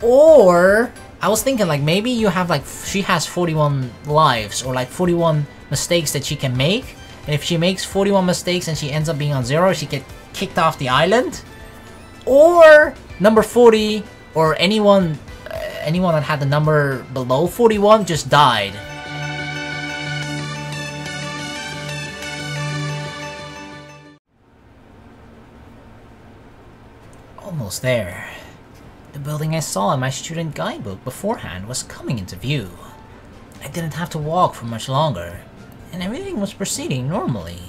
Or I was thinking like maybe you have like she has 41 lives or like 41 mistakes that she can make, and if she makes 41 mistakes and she ends up being on 0, she get kicked off the island. Or number 40 or anyone that had the number below 41 just died. Almost there. The building I saw in my student guidebook beforehand was coming into view. I didn't have to walk for much longer, and everything was proceeding normally.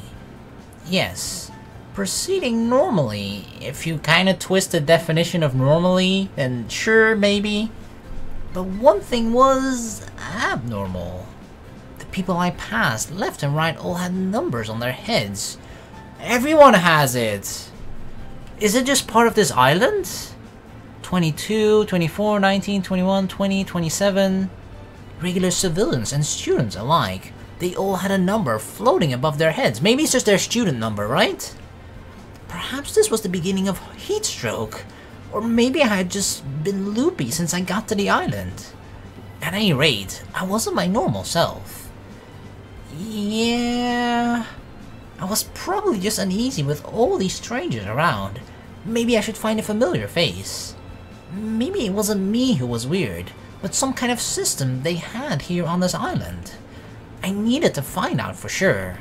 Yes, proceeding normally. If you kinda twist the definition of normally, then sure, maybe. But one thing was abnormal. The people I passed, left and right, all had numbers on their heads. Everyone has it! Is it just part of this island? 22, 24, 19, 21, 20, 27... Regular civilians and students alike, they all had a number floating above their heads. Maybe it's just their student number, right? Perhaps this was the beginning of heat stroke, or maybe I had just been loopy since I got to the island. At any rate, I wasn't my normal self. Yeah, I was probably just uneasy with all these strangers around. Maybe I should find a familiar face. Maybe it wasn't me who was weird, but some kind of system they had here on this island. I needed to find out for sure.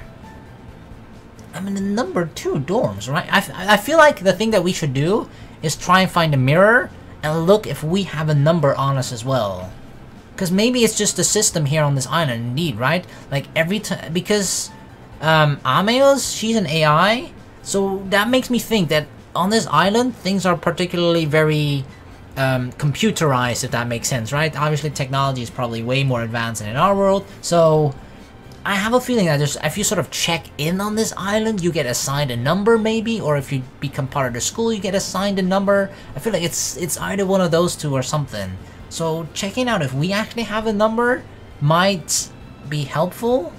I'm in the number 2 dorms, right? I feel like the thing that we should do is try and find a mirror and look if we have a number on us as well. Because maybe it's just the system here on this island indeed, right? Like every time, because Ameo's, she's an AI, so that makes me think that on this island things are particularly very computerized, if that makes sense, right? Obviously technology is probably way more advanced than in our world, so I have a feeling that just if you sort of check in on this island, you get assigned a number maybe, or if you become part of the school, you get assigned a number. I feel like it's either one of those two or something. So checking out if we actually have a number might be helpful.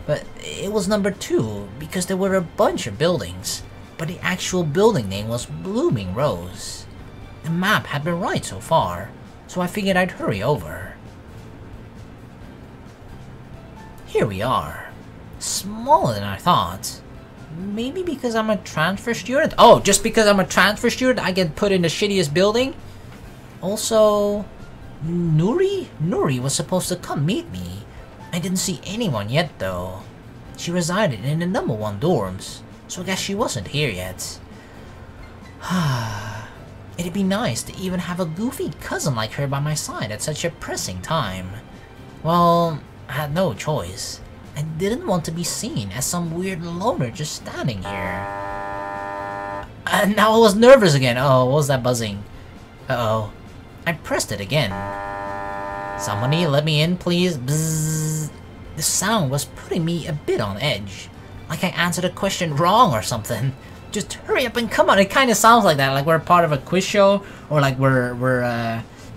But it was number 2 because there were a bunch of buildings, but the actual building name was Blooming Rose. The map had been right so far, so I figured I'd hurry over. Here we are. Smaller than I thought. Maybe because I'm a transfer student? Oh, just because I'm a transfer student I get put in the shittiest building? Also, Nuri? Nuri was supposed to come meet me. I didn't see anyone yet though. She resided in the number 1 dorms, so I guess she wasn't here yet. It'd be nice to even have a goofy cousin like her by my side at such a pressing time. Well, I had no choice. I didn't want to be seen as some weird loner just standing here. And now I was nervous again. Oh, what was that buzzing? Uh-oh. I pressed it again. Somebody let me in, please. Bzzz. The sound was putting me a bit on edge. Like I answered a question wrong or something. Just hurry up and come on. It kind of sounds like that. Like we're part of a quiz show. Or like we're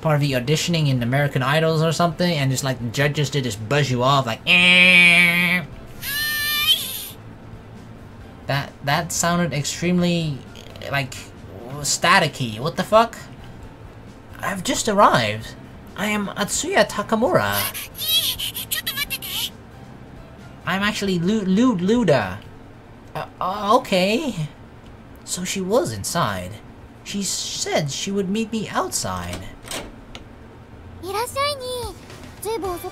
part of the auditioning in American Idols or something. And just like the judges did just buzz you off. Like eh. That sounded extremely like staticky. What the fuck? I've just arrived. I am Atsuya Takamura. I'm actually Luda. Okay. So she was inside. She said she would meet me outside.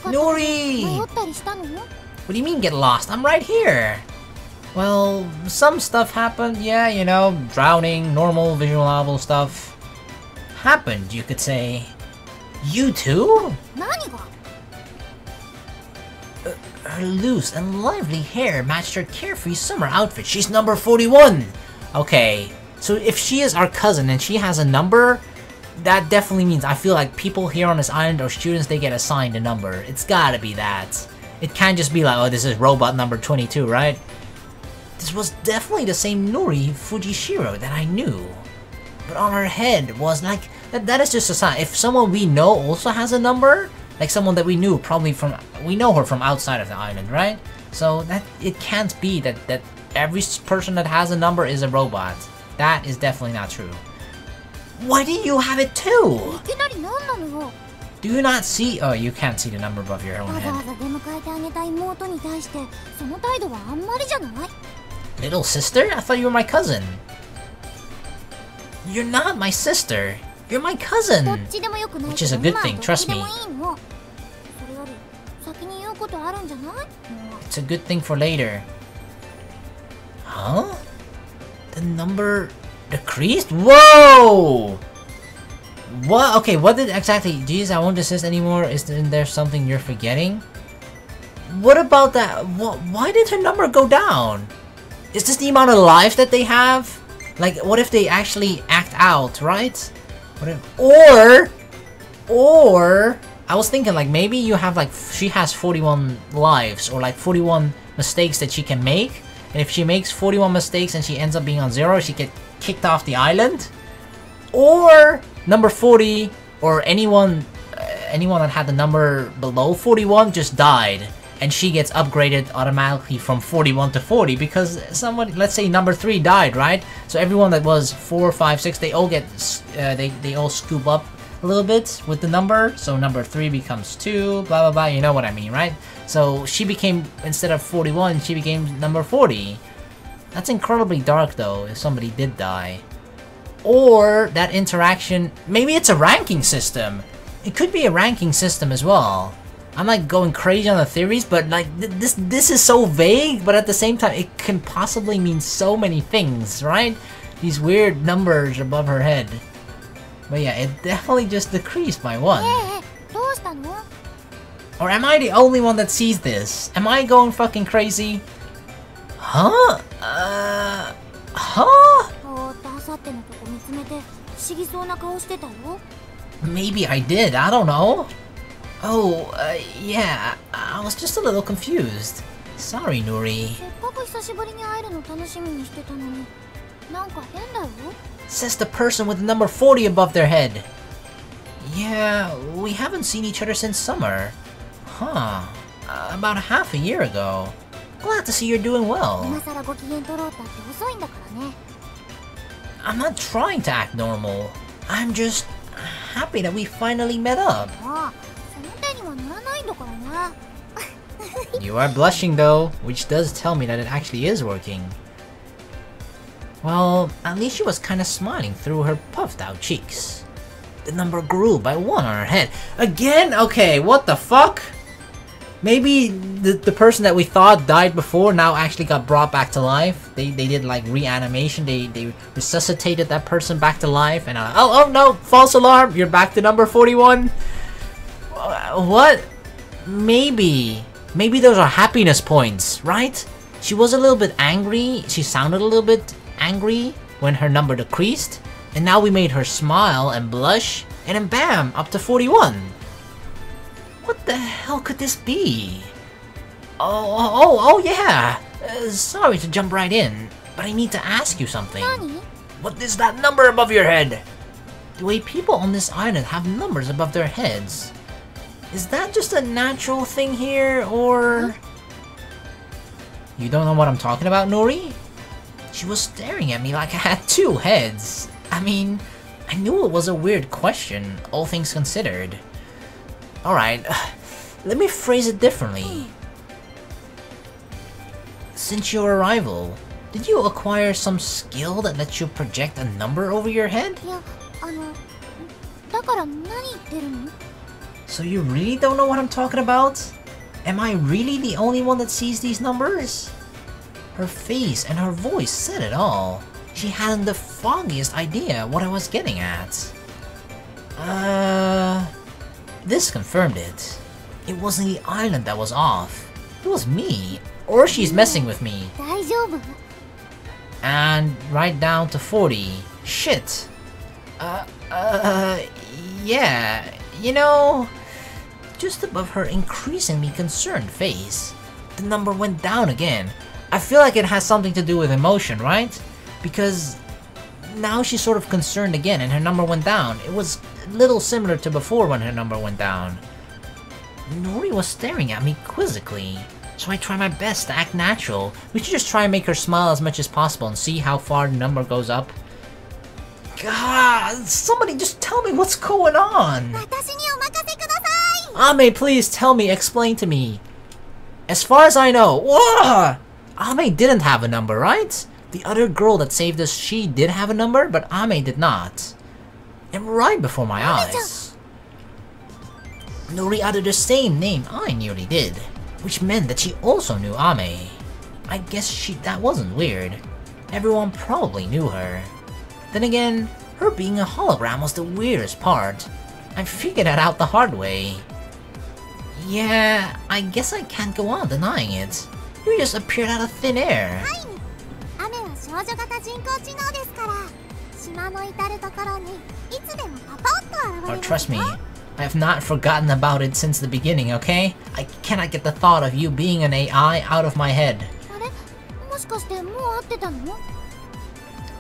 Nuri! What do you mean get lost? I'm right here. Well, some stuff happened. Yeah, you know, drowning, normal visual novel stuff. Happened, you could say. You too? Her loose and lively hair matched her carefree summer outfit. She's number 41! Okay, so if she is our cousin and she has a number, that definitely means I feel like people here on this island or students, they get assigned a number. It's gotta be that. It can't just be like, oh, this is robot number 22, right? This was definitely the same Nuri Fujishiro that I knew. But on her head was like, that is just a sign. If someone we know also has a number, like someone that we knew probably from, we know her from outside of the island, right? So that it can't be that every person that has a number is a robot. That is definitely not true. Why do you have it too? Do you not see? Oh, you can't see the number above your own head. Little sister? I thought you were my cousin. You're not my sister. You're my cousin. Which is a good thing, trust me. It's a good thing for later. Huh? The number decreased? Whoa! What? Okay, what did exactly? Geez, I won't desist anymore. Isn't there something you're forgetting? What about that? Why did her number go down? Is this the amount of life that they have? Like, what if they actually act out, right? What if, or I was thinking like maybe you have like she has 41 lives or like 41 mistakes that she can make, and if she makes 41 mistakes and she ends up being on 0, she get kicked off the island. Or number 40 or anyone that had the number below 41 just died, and she gets upgraded automatically from 41 to 40 because somebody, let's say number 3 died, right? So everyone that was 4, 5, 6, they all get they all scoop up a little bit with the number. So number 3 becomes 2, blah blah blah. You know what I mean, right? So she became, instead of 41, she became number 40. That's incredibly dark though. If somebody did die, or that interaction, maybe it's a ranking system. It could be a ranking system as well. I'm like going crazy on the theories, but like this is so vague, but at the same time it can possibly mean so many things, right? These weird numbers above her head. But yeah, it definitely just decreased by 1. Or am I the only one that sees this? Am I going fucking crazy? Huh? Huh? Maybe I did, I don't know. Oh, yeah, I was just a little confused. Sorry, Nuri. Says the person with number 40 above their head. Yeah, we haven't seen each other since summer. Huh, about half a year ago. Glad to see you're doing well. I'm not trying to act normal. I'm just happy that we finally met up. You are blushing though, which does tell me that it actually is working. Well, at least she was kinda smiling through her puffed out cheeks. The number grew by 1 on her head. Again? Okay, what the fuck? Maybe the person that we thought died before now actually got brought back to life. They did like reanimation. They resuscitated that person back to life, and oh no, false alarm! You're back to number 41. What? Maybe those are happiness points, right? She was a little bit angry. She sounded a little bit angry when her number decreased, and now we made her smile and blush, and then bam, up to 41. What the hell could this be? Oh yeah! Sorry to jump right in, but I need to ask you something. What is that number above your head? The way people on this island have numbers above their heads. Is that just a natural thing here, or... You don't know what I'm talking about, Nori? She was staring at me like I had 2 heads. I mean, I knew it was a weird question, all things considered. Alright, let me phrase it differently. Since your arrival, did you acquire some skill that lets you project a number over your head? So you really don't know what I'm talking about? Am I really the only one that sees these numbers? Her face and her voice said it all. She hadn't the foggiest idea what I was getting at. This confirmed it. It wasn't the island that was off. It was me. Or she's messing with me. And right down to 40. Shit. Yeah. You know, just above her increasingly concerned face, the number went down again. I feel like it has something to do with emotion, right? Because now she's sort of concerned again and her number went down. It was a little similar to before when her number went down. Nori was staring at me quizzically, so I try my best to act natural. We should just try and make her smile as much as possible and see how far the number goes up. God, somebody just tell me what's going on. Ame, please tell me, explain to me. As far as I know, whoa! Ame didn't have a number, right? The other girl that saved us, she did have a number, but Ame did not. And right before my eyes. Nori uttered the same name I nearly did, which meant that she also knew Ame. I guess that wasn't weird. Everyone probably knew her. Then again, her being a hologram was the weirdest part. I figured that out the hard way. Yeah, I guess I can't go on denying it. You just appeared out of thin air. Oh, trust me, I have not forgotten about it since the beginning, okay? I cannot get the thought of you being an AI out of my head.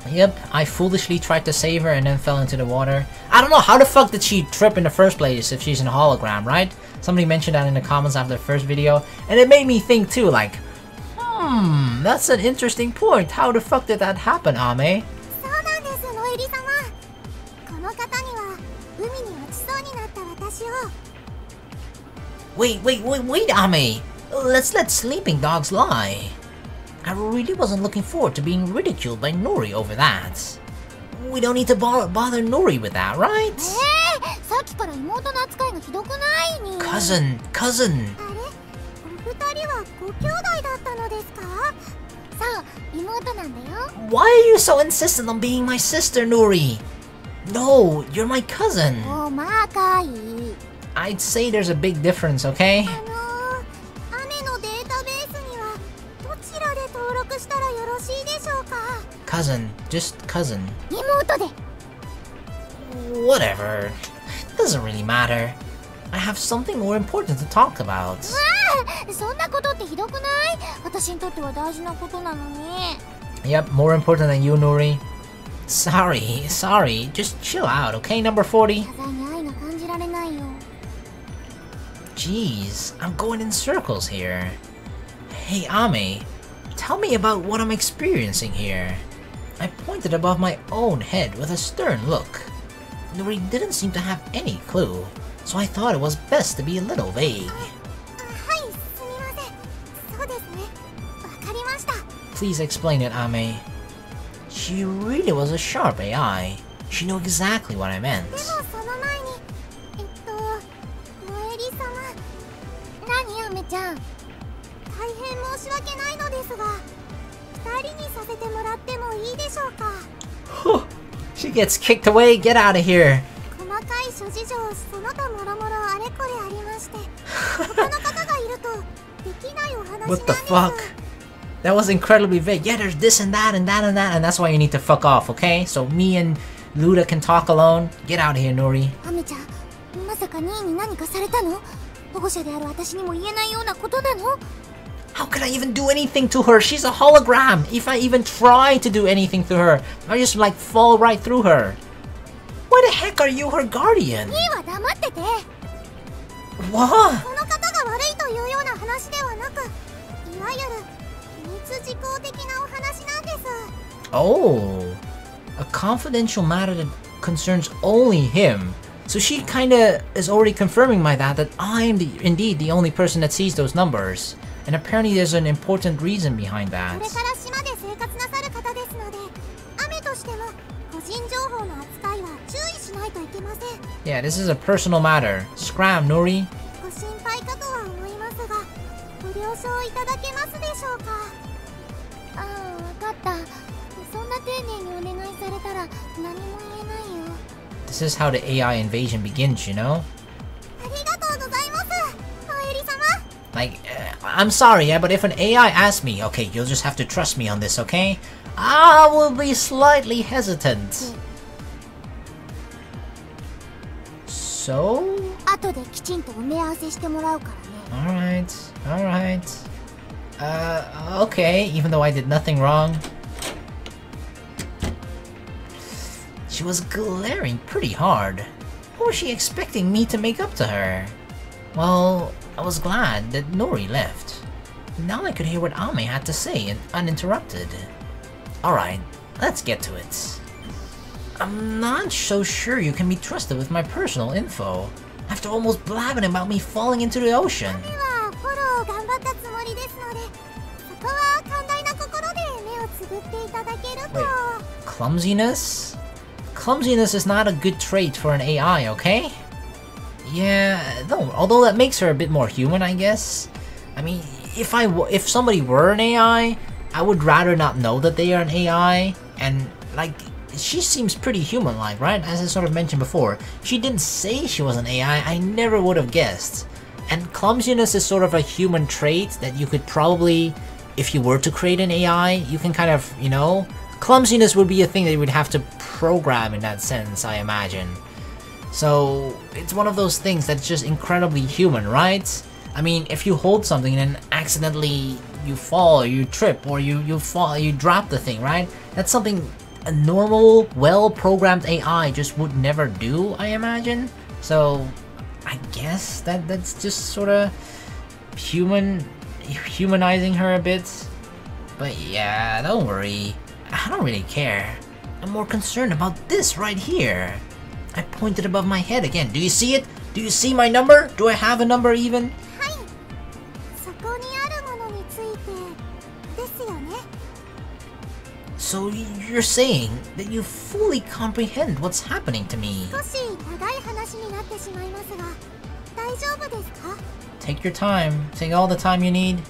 Yep, I foolishly tried to save her and then fell into the water. I don't know, how the fuck did she trip in the first place if she's in a hologram, right? Somebody mentioned that in the comments after the first video, and it made me think too, like, that's an interesting point. How the fuck did that happen, Ame? Wait, Ame! Let's let sleeping dogs lie. I really wasn't looking forward to being ridiculed by Nori over that. We don't need to bother Nori with that, right? Cousin! Why are you so insistent on being my sister, Nori? No, you're my cousin. I'd say there's a big difference, okay? Cousin, just cousin. Whatever. Doesn't really matter. I have something more important to talk about. Yep, more important than you, Nori. Sorry. Just chill out, okay, number 40? Jeez, I'm going in circles here. Hey, Ame, tell me about what I'm experiencing here. I pointed above my own head with a stern look. Nori didn't seem to have any clue, so I thought it was best to be a little vague. Please explain it, Ame. She really was a sharp AI. She knew exactly what I meant. She gets kicked away, get out of here! What the fuck? That was incredibly vague. Yeah, there's this and that and that and that, and that's why you need to fuck off, okay? So me and Luda can talk alone. Get out of here, Nori. How can I even do anything to her? She's a hologram! If I even try to do anything to her, I just like fall right through her. Why the heck are you her guardian? What? Oh, a confidential matter that concerns only him. So she kinda is already confirming that I'm indeed the only person that sees those numbers. And apparently there's an important reason behind that. Yeah, this is a personal matter. Scram, Nori. This is how the AI invasion begins, you know? Like, I'm sorry, yeah, but if an AI asks me, okay, you'll just have to trust me on this, okay? I will be slightly hesitant. So? Alright. Okay, even though I did nothing wrong. She was glaring pretty hard. What was she expecting me to make up to her? Well, I was glad that Nori left. Now I could hear what Ame had to say uninterrupted. Alright, let's get to it. I'm not so sure you can be trusted with my personal info. After almost blabbing about me falling into the ocean. Wait, clumsiness? Clumsiness is not a good trait for an AI, okay? Yeah, no, although that makes her a bit more human, I guess. I mean, if somebody were an AI, I would rather not know that they are an AI, and like, she seems pretty human-like, right? As I sort of mentioned before, she didn't say she was an AI, I never would have guessed. And clumsiness is sort of a human trait that you could probably, if you were to create an AI, you can kind of, you know, clumsiness would be a thing that you would have to program in that sense, I imagine. So, it's one of those things that's just incredibly human, right? I mean, if you hold something and then accidentally you fall, or you trip, or you fall, you drop the thing, right? That's something a normal, well-programmed AI just would never do, I imagine. So, I guess that's just sort of humanizing her a bit. But yeah, don't worry. I don't really care. I'm more concerned about this right here. I pointed above my head again. Do you see it? Do you see my number? Do I have a number even? So you're saying that you fully comprehend what's happening to me. Take your time. Take all the time you need.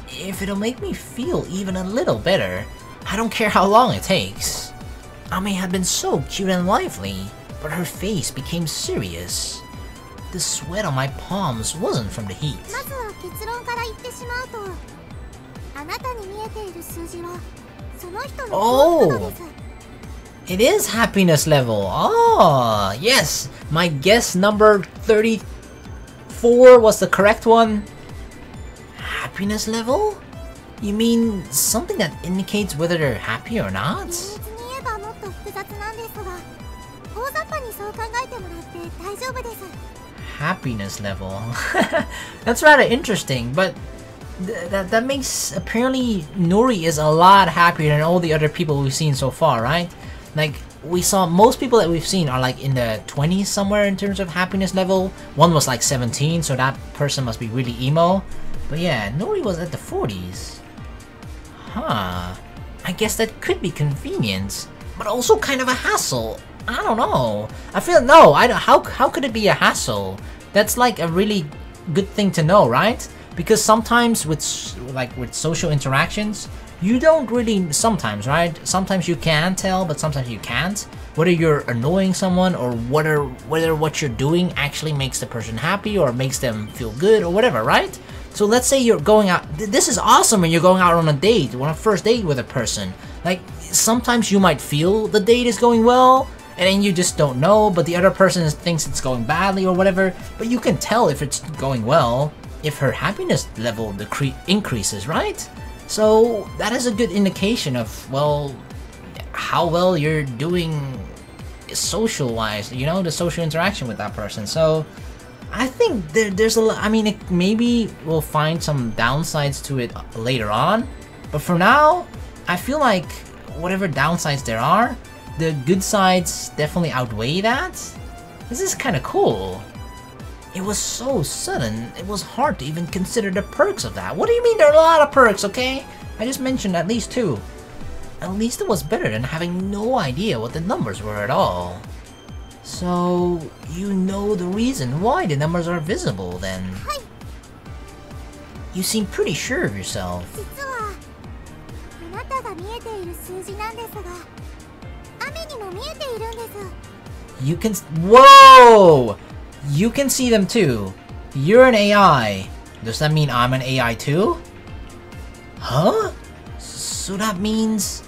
If it'll make me feel even a little better, I don't care how long it takes. Ami had been so cute and lively, but her face became serious. The sweat on my palms wasn't from the heat. Oh! It is happiness level. Oh, yes. My guess number 34 was the correct one. Happiness level? You mean something that indicates whether they're happy or not? Happiness level. That's rather interesting, but that makes, apparently Nuri is a lot happier than all the other people we've seen so far, right? Like, we saw most people that we've seen are like in the 20s somewhere in terms of happiness level. One was like 17, so that person must be really emo. But yeah, Nuri was at the 40s. Huh. I guess that could be convenient, but also kind of a hassle. I don't know. I feel, no, how could it be a hassle? That's like a really good thing to know, right? Because sometimes with social interactions, you don't really, sometimes, right? Sometimes you can tell, but sometimes you can't. Whether you're annoying someone or whether what you're doing actually makes the person happy or makes them feel good or whatever, right? So let's say you're going out, this is awesome when you're going out on a date, on a first date with a person. Like, sometimes you might feel the date is going well, and then you just don't know, but the other person thinks it's going badly or whatever, but you can tell if it's going well if her happiness level increases, right? So that is a good indication of, well, how well you're doing social-wise, you know, the social interaction with that person. So I think there's a lot, I mean, maybe we'll find some downsides to it later on, but for now, I feel like whatever downsides there are, the good sides definitely outweigh that. This is kind of cool. It was so sudden, it was hard to even consider the perks of that. What do you mean there are a lot of perks, okay? I just mentioned at least 2. At least it was better than having no idea what the numbers were at all. So, you know the reason why the numbers are visible then. You seem pretty sure of yourself. You can... Whoa! You can see them too. You're an AI. Does that mean I'm an AI too? Huh? So that means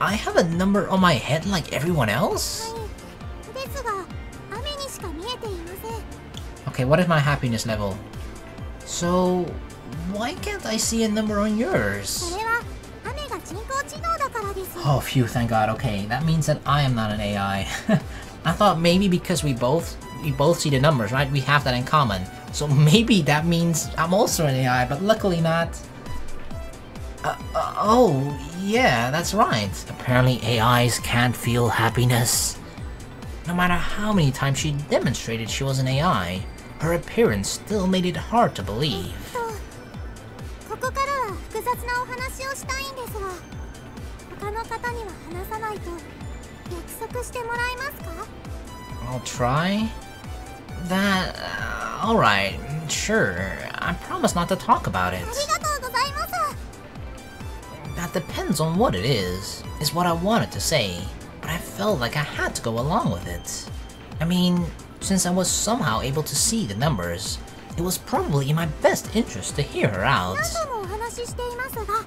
I have a number on my head like everyone else? Okay, what is my happiness level? So, why can't I see a number on yours? Oh, phew, thank God. Okay, that means that I am not an AI. I thought maybe because we both see the numbers, right? We have that in common. So maybe that means I'm also an AI, but luckily not. Oh, Yeah, that's right. Apparently AIs can't feel happiness. No matter how many times she demonstrated she was an AI, her appearance still made it hard to believe. ここからは複雑なお話をしたいんですが、他の方には話さないと約束してもらえますか? I'll try? That... alright, sure. I promise not to talk about it. ありがとうございます。 That depends on what it is what I wanted to say, but I felt like I had to go along with it. I mean, since I was somehow able to see the numbers, it was probably in my best interest to hear her out. 何度もお話ししていますが、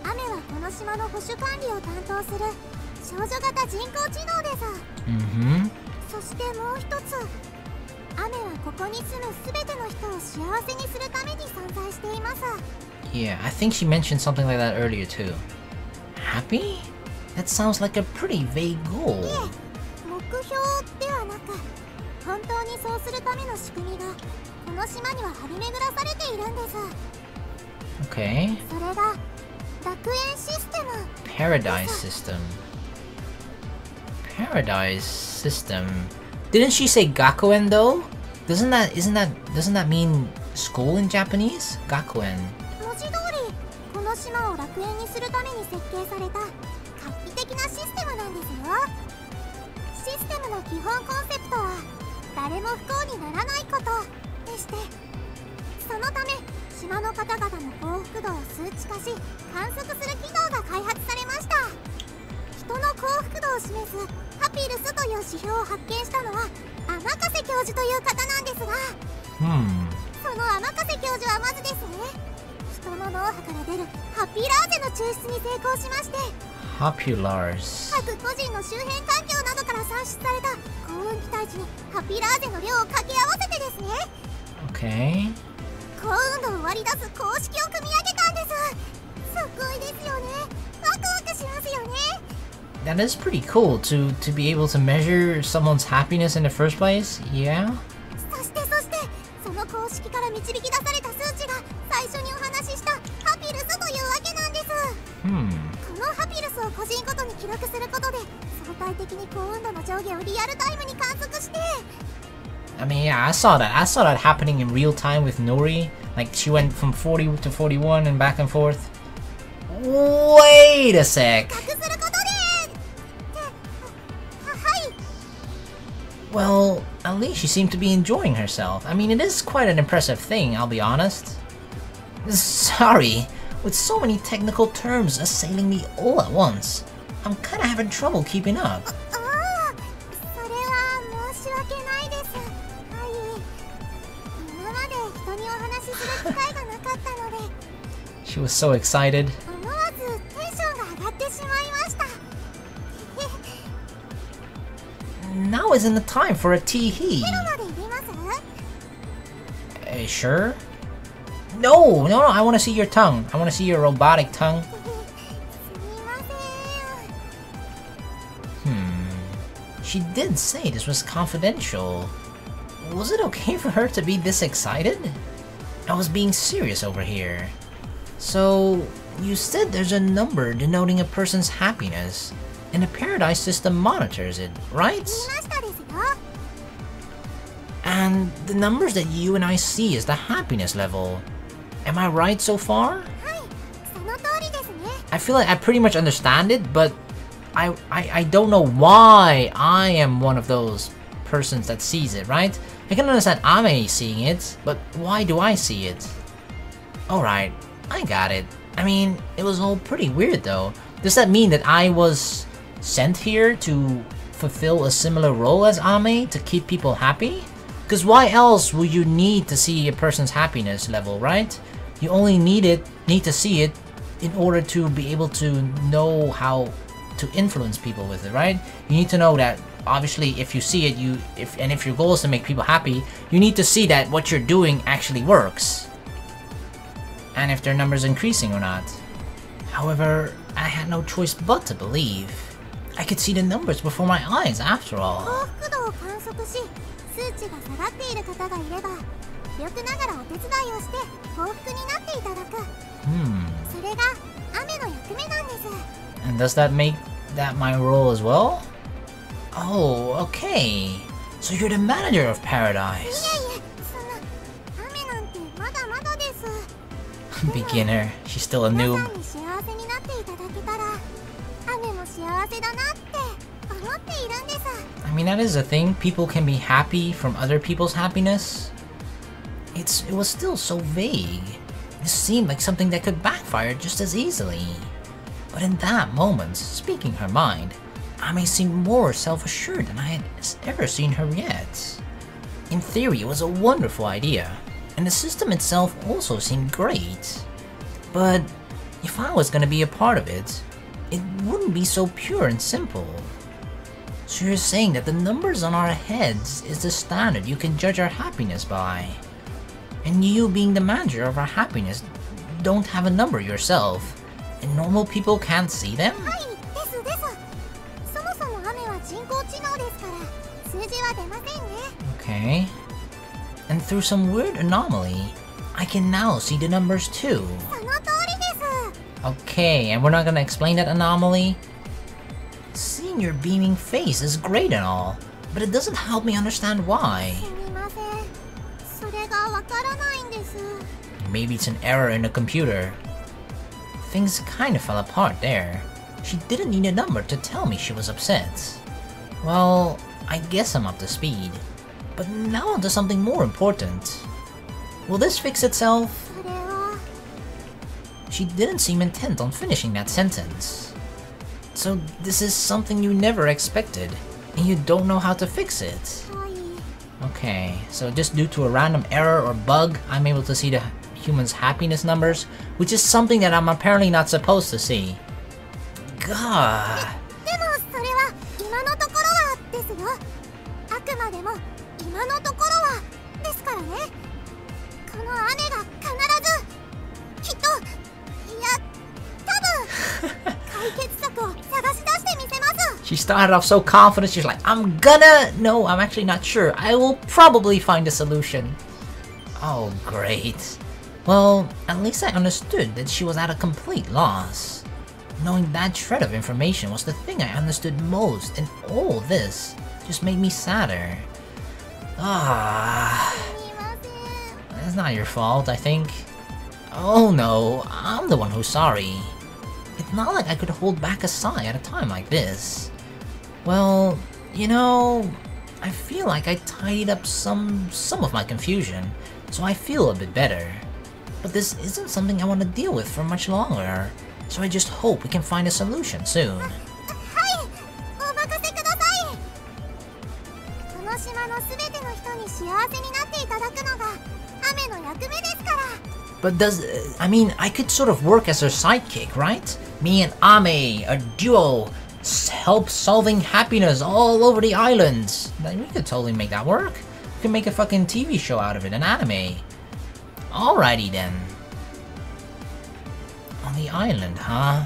雨はこの島の保守管理を担当する少女型人工知能です。そしてもう一つ、雨はここに住むすべての人を幸せにするために存在しています。 Yeah, I think she mentioned something like that earlier too. Happy? That sounds like a pretty vague goal. いえ、目標ではなく、本当にそうするための仕組みがこの島には張り巡らされているんです。 Okay. それが楽園システム。 Paradise system. Paradise system. Didn't she say gakuen though? Doesn't that mean school in Japanese? Gakuen. 文字通り、この島を楽園にするために設計された画期的なシステムなんですよ。システムの基本コンセプトは誰も不幸にならないことでして、そのため島の方々の幸福度を数値化し観測する機能が開発されました。人の幸福度を示すハピルスという指標を発見したのは天笠教授という方なんですが、その天笠教授はまずですね、人の脳波から出るハピラーゼの抽出に成功しまして、Populars. 各個人の周辺環境などから算出された幸運期待値にハピラーゼの量を掛け合わせてですね、 Okay. 幸運度を割り出す公式を組み上げたんです。すごいですよね。ワクワクしますよね。 That is pretty cool to be able to measure someone's happiness in the first place. Yeah. そしてその公式から導き出された数値が最初にお話ししたハピルスというわけなんです。このハピルスを個人ごとに記録することで相対的に幸運度の上下をリアルタイムに観測して、 I mean, yeah, I saw that happening in real time with Nori. Like, she went from 40 to 41 and back and forth. Wait a sec. 隠することではい。 Well, at least she seemed to be enjoying herself. I mean, it is quite an impressive thing, I'll be honest. Sorry, with so many technical terms assailing me all at once, I'm kinda having trouble keeping up. それは申し訳ないです。はい。今まで人にお話しする機会がなかったので、 She was so excited. 思わずテンションが上がってしまいました。 Now isn't the time for a tee-hee. ゼロまで入れます？ Sure? No, I want to see your tongue. I want to see your robotic tongue. すみません。 She did say this was confidential. Was it okay for her to be this excited? I was being serious over here. So, you said there's a number denoting a person's happiness, and the Paradise system monitors it, right? 言いましたですよ。 And the numbers that you and I see is the happiness level. Am I right so far? はい、その通りですね。 I feel like I pretty much understand it, but I don't know why I am one of those persons that sees it, right? I can understand Ame seeing it, but why do I see it? Alright, I got it. I mean, it was all pretty weird though. Does that mean that I was sent here to fulfill a similar role as Ame to keep people happy? Because why else would you need to see a person's happiness level, right? You only need to see it in order to be able to know how to influence people with it, right? You need to know that obviously if you see it, if your goal is to make people happy, you need to see that what you're doing actually works. And if their numbers increasing or not. However, I had no choice but to believe. I could see the numbers before my eyes after all. 幸福度を観測し、数値が下がっている方がいれば、よくながらお手伝いをして幸福になっていただく。それが雨の役目なんです。 And does that make that my role as well? Oh, okay. So you're the manager of いえい Paradise. え、そんな雨なんてまだまだです。 Beginner. She's still a 皆 noob. さんに幸せになっていただけたら雨も幸せだなって思っているんです。 I mean, that is a thing. People can be happy from other people's happiness. It was still so vague. It seemed like something that could backfire just as easily. But in that moment, speaking her mind, Ame seemed more self-assured than I had ever seen her yet. In theory, it was a wonderful idea, and the system itself also seemed great. But if I was gonna be a part of it, it wouldn't be so pure and simple. So you're saying that the numbers on our heads is the standard you can judge our happiness by. And you being the manager of our happiness don't have a number yourself, and normal people can't see them? はい、ですです。そもそも雨は人工知能ですから数字は出ませんね。 Okay. And through some weird anomaly, I can now see the numbers too. その通りです。 Okay, and we're not gonna explain that anomaly? Seeing your beaming face is great and all, but it doesn't help me understand why. すみません。それがわからないんです。 Maybe it's an error in the computer. Things kinda fell apart there. She didn't need a number to tell me she was upset. Well, I guess I'm up to speed. But now onto something more important. Will this fix itself? それは She didn't seem intent on finishing that sentence. So this is something you never expected, and you don't know how to fix it. はい。 Okay, so just due to a random error or bug, I'm able to see the human's happiness numbers, which is something that I'm apparently not supposed to see. God. でもそれは今のところはですよ。あくまでも今のところはですからね。この雨が必ずきっといや多分解決策を探し出してみせます。 She started off so confident, she's like, I'm gonna... No, I'm actually not sure. I will probably find a solution. Oh, great. Well, at least I understood that she was at a complete loss. Knowing that shred of information was the thing I understood most, and all this just made me sadder. Ah, すみません。 it's not your fault, I think. Oh no, I'm the one who's sorry. It's not like I could hold back a sigh at a time like this. Well, you know, I feel like I tidied up some of my confusion, so I feel a bit better. But this isn't something I want to deal with for much longer, so I just hope we can find a solution soon. はい、お任せください。この島のすべての人に幸せになっていただくのが雨の役目ですから。 But I mean, I could sort of work as her sidekick, right? Me and Ame, a duo, help solving happiness all over the islands. Like, we could totally make that work. We could make a fucking TV show out of it, an anime. Alrighty then. On the island, huh?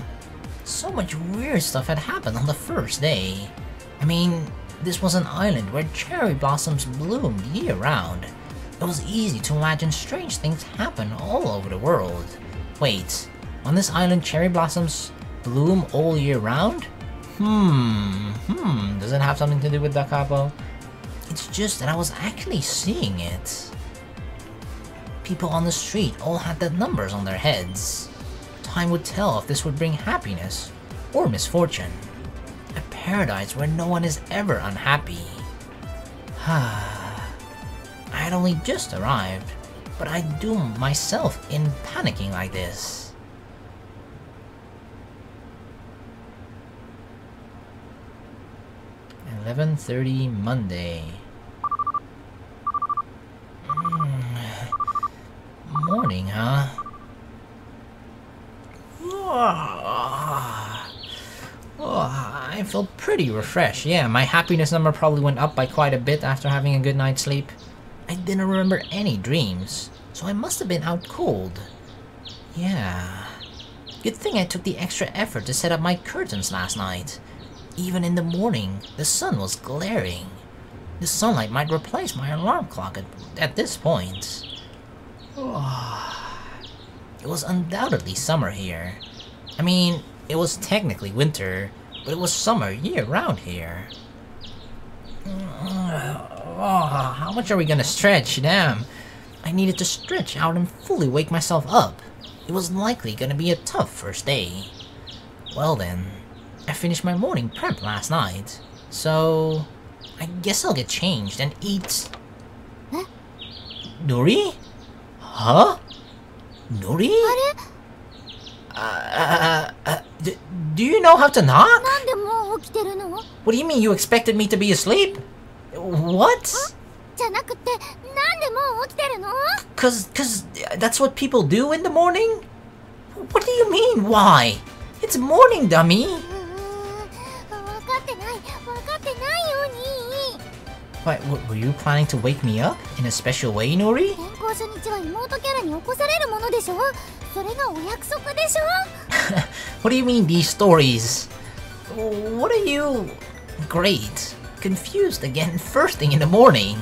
So much weird stuff had happened on the first day. I mean, this was an island where cherry blossoms bloomed year-round. It was easy to imagine strange things happen all over the world. Wait, on this island cherry blossoms bloom all year round? Does it have something to do with Da Capo? It's just that I was actually seeing it. People on the street all had the numbers on their heads. Time would tell if this would bring happiness or misfortune. A paradise where no one is ever unhappy. I had only just arrived, but I doomed myself in panicking like this. $11:30 Monday. Morning, huh? I feel pretty refreshed. Yeah, my happiness number probably went up by quite a bit after having a good night's sleep. I didn't remember any dreams, so I must have been out cold. Yeah. Good thing I took the extra effort to set up my curtains last night. Even in the morning, the sun was glaring. The sunlight might replace my alarm clock at this point. It was undoubtedly summer here. I mean, it was technically winter, but it was summer year-round here. Oh, how much are we gonna stretch? Damn. I needed to stretch out and fully wake myself up. It was likely gonna be a tough first day. Well then, I finished my morning prep last night, so I guess I'll get changed and eat... Huh? Nori? Huh? Nori? Do you know how to knock? なんでもう起きてるの？ What do you mean you expected me to be asleep? What? じゃなくて、なんでもう起きてるの？ Cause that's what people do in the morning? What do you mean, why? It's morning, dummy! 分かってないように。 What, were you planning to wake me up in a special way, Nori? 転校初日は妹キャラに起こされるものでしょ？それがお約束でしょ？ What do you mean, these stories? What are you... Great. Confused again first thing in the morning.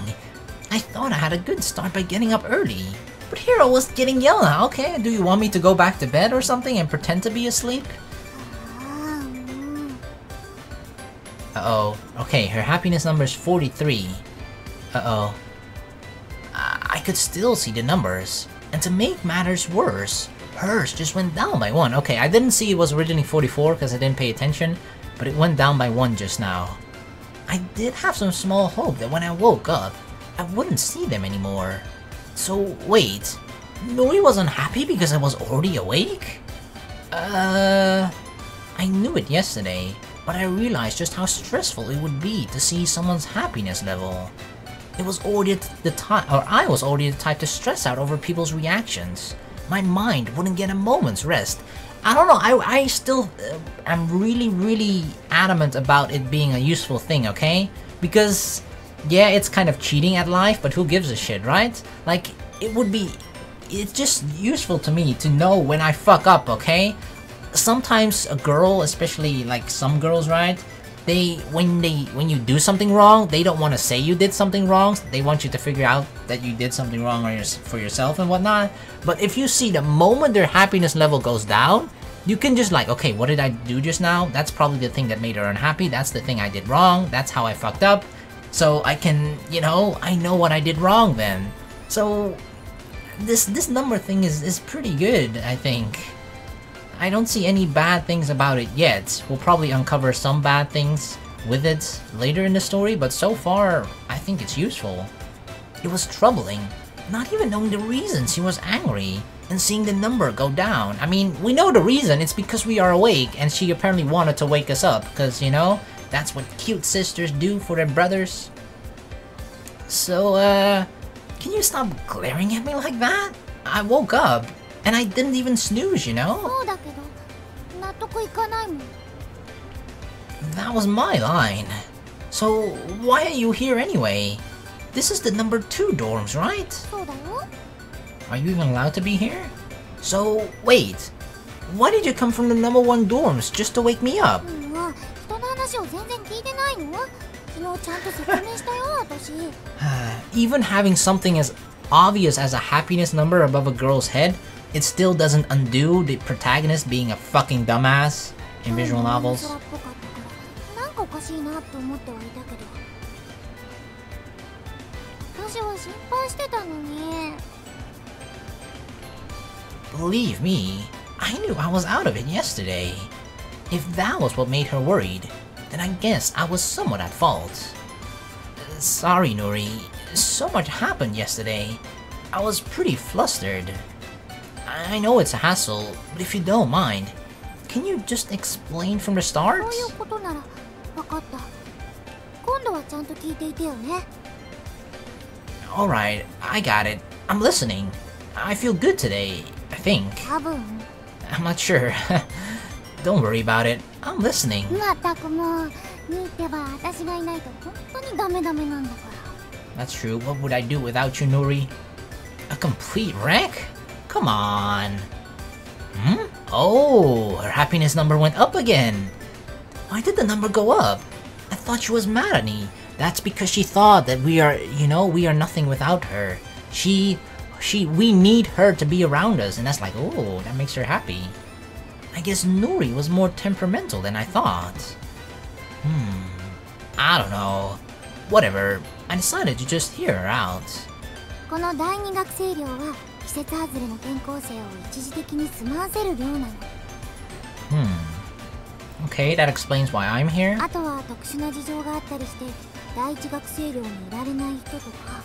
I thought I had a good start by getting up early. But here I was getting yelled at. Okay, do you want me to go back to bed or something and pretend to be asleep? Uh-oh. Okay, her happiness number is 43. Uh-oh. I could still see the numbers. And to make matters worse, hers just went down by 1. Okay, I didn't see it was originally 44 because I didn't pay attention, but it went down by 1 just now. I did have some small hope that when I woke up, I wouldn't see them anymore. So, wait. Nori was unhappy because I was already awake? I knew it yesterday, but I realized just how stressful it would be to see someone's happiness level. I was already the type to stress out over people's reactions. My mind wouldn't get a moment's rest. I don't know, I still am really adamant about it being a useful thing, okay? Because, yeah, it's kind of cheating at life, but who gives a shit, right? Like, it's just useful to me to know when I fuck up, okay? Sometimes a girl, especially like some girls, right? When you do something wrong, they don't want to say you did something wrong. They want you to figure out that you did something wrong for yourself and whatnot. But if you see the moment their happiness level goes down, you can just like, okay, what did I do just now? That's probably the thing that made her unhappy. That's the thing I did wrong. That's how I fucked up. So I can, you know, I know what I did wrong then. So this number thing is pretty good, I think. I don't see any bad things about it yet. We'll probably uncover some bad things with it later in the story, but so far, I think it's useful. It was troubling, not even knowing the reason she was angry, and seeing the number go down. I mean, we know the reason, it's because we are awake, and she apparently wanted to wake us up, because, you know, that's what cute sisters do for their brothers. So, can you stop glaring at me like that? I woke up. And I didn't even snooze, you know? That was my line. So, why are you here anyway? This is the number 2 dorms, right? Are you even allowed to be here? So, wait. Why did you come from the number 1 dorms just to wake me up? Even having something as obvious as a happiness number above a girl's head, it still doesn't undo the protagonist being a fucking dumbass in visual novels. Believe me, I knew I was out of it yesterday. If that was what made her worried, then I guess I was somewhat at fault. Sorry, Nori. So much happened yesterday. I was pretty flustered. I know it's a hassle, but if you don't mind, can you just explain from the start? Alright, I got it. I'm listening. I feel good today, I think. I'm not sure. Don't worry about it. I'm listening. That's true. What would I do without you, Nori? A complete wreck? Come on. Oh, her happiness number went up again. Why did the number go up? I thought she was mad at me. That's because she thought that we are, you know, we are nothing without her. We need her to be around us, and that's like, oh, that makes her happy. I guess Nuri was more temperamental than I thought. I don't know. Whatever, I decided to just hear her out. この第二学生寮は季節外れの転校生を一時的に住まわせる寮なの。Okay, that explains why I'm here. あとは特殊な事情があったりして第一学生寮にいられない人とか。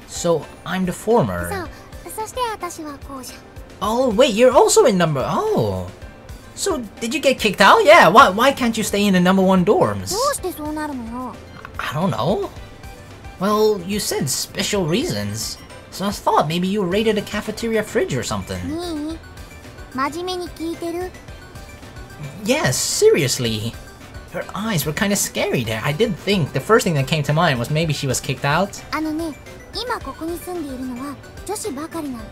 So, I'm the former. そう、そして私は後者。Oh, wait, you're also in number... Oh. So, did you get kicked out? Yeah, why can't you stay in the number 1 dorms? どうしてそうなるのよ。I don't know. Well, you said special reasons. So I thought maybe you raided a cafeteria fridge or something. いい？真面目に聞いてる？ Yes, seriously. Her eyes were kind of scary there. I did think the first thing that came to mind was maybe she was kicked out. あのね、今ここに住んでいるのは女子ばかりなの。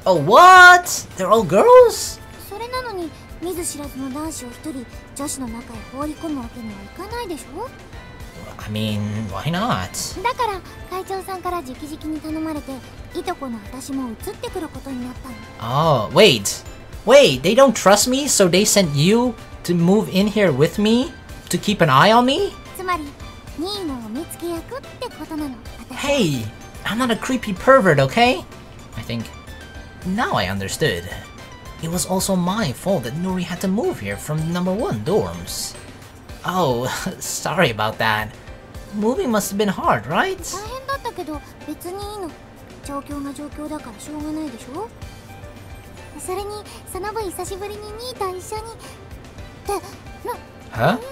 Oh, what? They're all girls? それなのに見ず知らずの男子を一人女子の中へ放り込むわけにはいかないでしょ？ I mean, why not? だから会長さんから直々に頼まれていとこの私も移ってくることになったの。 Oh, wait, they don't trust me, so they sent you to move in here with me? To keep an eye on me? つまり2位のお目付け役ってことなの。Hey, I'm not a creepy pervert, okay? I think now I understood. It was also my fault that Nuri had to move here from number 1 dorms. Oh, sorry about that. Moving must have been hard, right? 大変だったけど別にいいの。状況が状況だからしょうがないでしょ。それにその分久しぶりに2位と一緒にってHuh? なんでも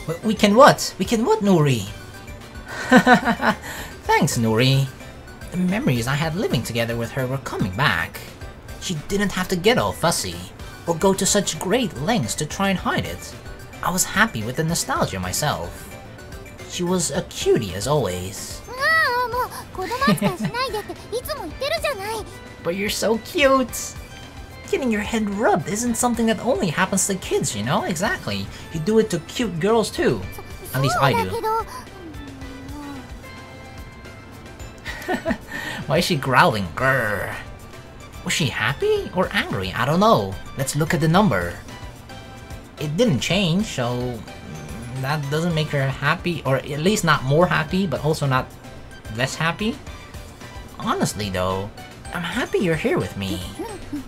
ない。 We can what? We can what, Nuri? Thanks, Nuri. The memories I had living together with her were coming back. She didn't have to get all fussy, or go to such great lengths to try and hide it. I was happy with the nostalgia myself. She was a cutie as always. ああ、もう子供扱いしないでっていつも言ってるじゃない。 But you're so cute! Getting your head rubbed isn't something that only happens to kids, you know? Exactly. You do it to cute girls too. At least I そうだ do. けど、Why is she growling? Grrr. Was she happy or angry? I don't know. Let's look at the number. It didn't change, so that doesn't make her happy, or at least not more happy, but also not less happy. Honestly though, I'm happy you're here with me.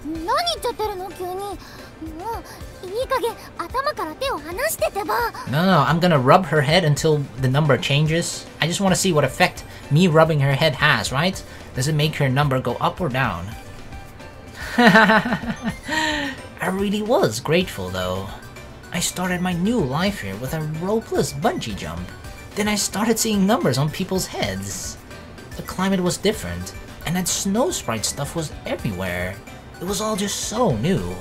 何言っちゃってるの急に。もういい加減頭から手を離しててば。 No, I'm gonna rub her head until the number changes. I just want to see what effect me rubbing her head has, right? Does it make her number go up or down? I really was grateful though. I started my new life here with a ropeless bungee jump. Then I started seeing numbers on people's heads. The climate was different, and that snow sprite stuff was everywhere. It was all just so new.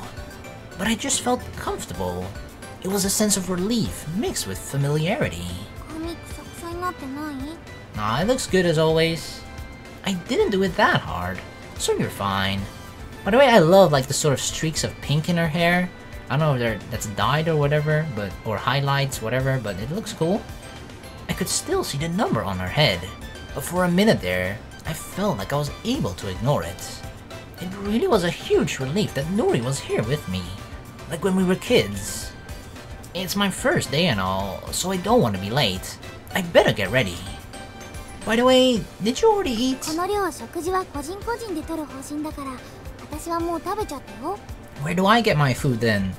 But I just felt comfortable. It was a sense of relief mixed with familiarity. 髪くさくさになってない？ Nah, it looks good as always. I didn't do it that hard, so you're fine. By the way, I love like the sort of streaks of pink in her hair. I don't know if that's dyed or whatever, or highlights, whatever, but it looks cool. I could still see the number on her head, but for a minute there, I felt like I was able to ignore it. It really was a huge relief that Nuri was here with me, like when we were kids. It's my first day and all, so I don't want to be late. I better get ready. By the way, did you already eat? この寮食事は個人個人で取る方針だから、私はもう食べちゃったよ。 Where do I get my food then?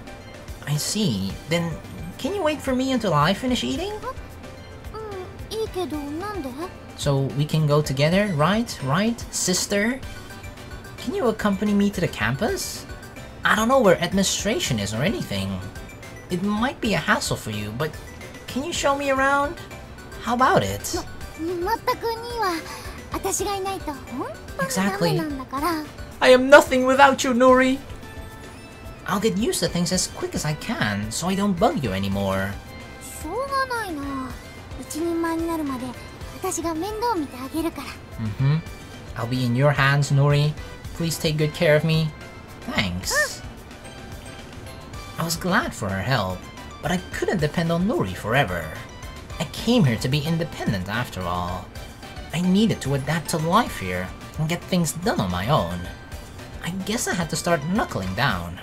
I see. Then, can you wait for me until I finish eating? いいけどなんで？ So we can go together, right? Right, sister? Can you accompany me to the campus? I don't know where administration is or anything. It might be a hassle for you, but can you show me around? How about it? まったくには私がいないと本当にダメなんだから。 I am nothing without you, Nuri. I'll get used to things as quick as I can, so I don't bug you anymore. しょうがないな。一人前になるまで私が面倒見てあげるから。I'll be in your hands, Nuri. Please take good care of me. Thanks. I was glad for her help, but I couldn't depend on Nuri forever. I came here to be independent after all. I needed to adapt to life here and get things done on my own. I guess I had to start knuckling down.